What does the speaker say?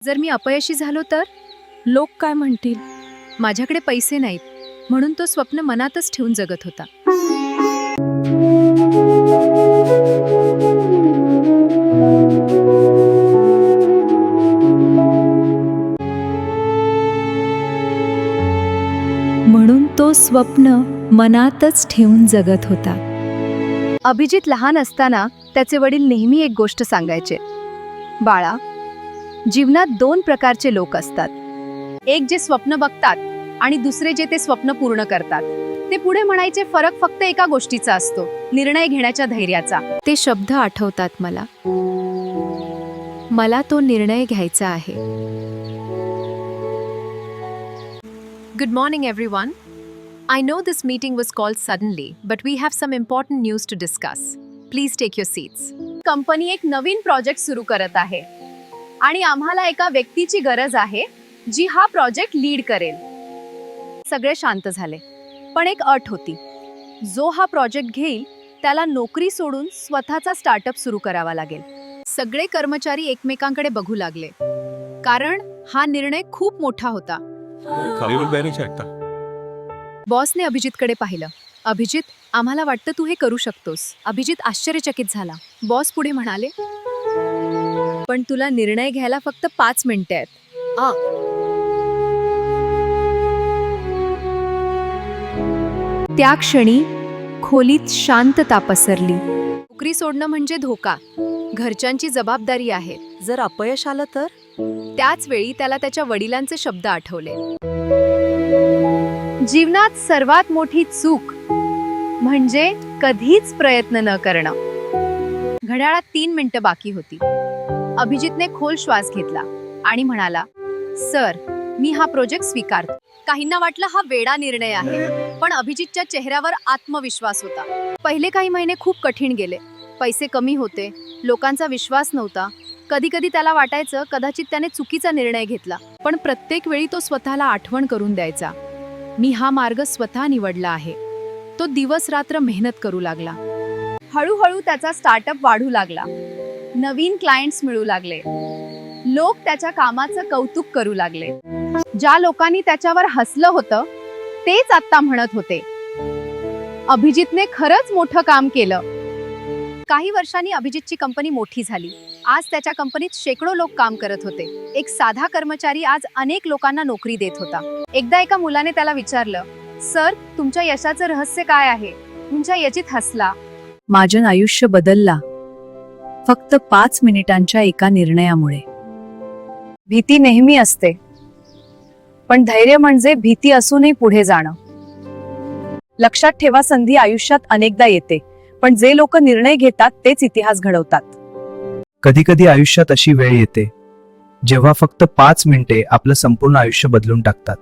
जर मी अपयशी झालो तर लोक काय म्हणतील? माझ्याकडे पैसे नाहीत म्हणून तो स्वप्न मनातच ठेवून जगत होता. म्हणून तो स्वप्न मनातच ठेवून जगत होता. अभिजित लहान असताना त्याचे वडील नेहमी एक गोष्ट सांगायचे, बाळा, जीवनात दोन प्रकारचे लोक असतात. एक जे स्वप्न बघतात आणि दुसरे जे ते स्वप्न पूर्ण करतात. ते पुढे म्हणायचे, फरक फक्त एका गोष्टीचा असतो, निर्णय घेण्याच्या धैर्याचा. ते शब्द आठवतात मला. मला तो निर्णय घ्यायचा आहे. Good morning everyone. I know this meeting was called suddenly, but we have some important news to discuss. Please take your seats. Company एक नवीन प्रोजेक्ट सुरू करत आहे आणि आम्हाला एका व्यक्तीची गरज आहे जी हा प्रोजेक्ट लीड करेल. सगळे शांत झाले, पण एक अट होती. जो हा प्रोजेक्ट घेईल त्याला नोकरी सोडून स्वतःचा स्टार्टअप सुरू करावा लागेल. सगळे कर्मचारी एकमेकांकडे बघू लागले, कारण हा निर्णय खूप मोठा होता. बॉसने अभिजितकडे पाहिलं. अभिजित, आम्हाला वाटतं तू हे करू शकतोस. अभिजित आश्चर्यचकित झाला. बॉस पुढे म्हणाले, पण तुला निर्णय घ्यायला फक्त 5 मिनिटे आहेत. त्या क्षणी खोलीत शांतता पसरली. नोकरी सोडणं म्हणजे धोका, घरच्यांची जबाबदारी आहे. जर अपयश आलं तर? त्याच वेळी त्याला त्याच्या वडिलांचे शब्द आठवले. जीवनात सर्वात मोठी चूक म्हणजे कधीच प्रयत्न न करणं. घड्याळात 3 मिनिटं बाकी होती. अभिजितने खोल श्वास घेतला आणि म्हणाला, सर, मी हा प्रोजेक्ट स्वीकारतो. काहींना वाटलं हा वेडा निर्णय आहे, पण अभिजितच्या चेहऱ्यावर आत्मविश्वास होता. पहिले काही महिने खूप कठीण गेले. पैसे कमी होते, लोकांचा विश्वास नव्हता. कधी कधी त्याला वाटायचं कदाचित त्याने चुकीचा निर्णय घेतला. पण प्रत्येक वेळी तो स्वतःला आठवण करून द्यायचा, मी हा मार्ग स्वतः निवडला आहे. तो दिवस रात्र मेहनत करू लागला. हळूहळू त्याचा स्टार्टअप वाढू लागला. नवीन क्लायंट्स मिळू लागले. लोक त्याच्या कामाचं कौतुक करू लागले. ज्या लोकांनी त्याच्यावर हसलं होतं तेच आता म्हणत होते, अभिजितने खरंच मोठं काम केलं. काही वर्षांनी अभिजितची कंपनी मोठी झाली. आज त्याच्या कंपनीत शेकडो लोक काम करत होते. एक साधा कर्मचारी आज अनेक लोकांना नोकरी देत होता. एकदा एका मुलाने त्याला विचारलं, सर, तुमच्या यशाचं रहस्य काय आहे? तुमच्या याचीत हसला. माझं आयुष्य बदलला फक्त 5 मिनिटांच्या एका निर्णयामुळे. भीती नेहमी असते, पण धैर्य म्हणजे भीती असूनही पुढे जाणं. लक्षात ठेवा, संधी आयुष्यात अनेकदा येते, पण जे लोक निर्णय घेतात तेच इतिहास घडवतात. कधी कधी आयुष्यात अशी वेळ येते जेव्हा फक्त 5 मिनिटे आपलं संपूर्ण आयुष्य बदलून टाकतात.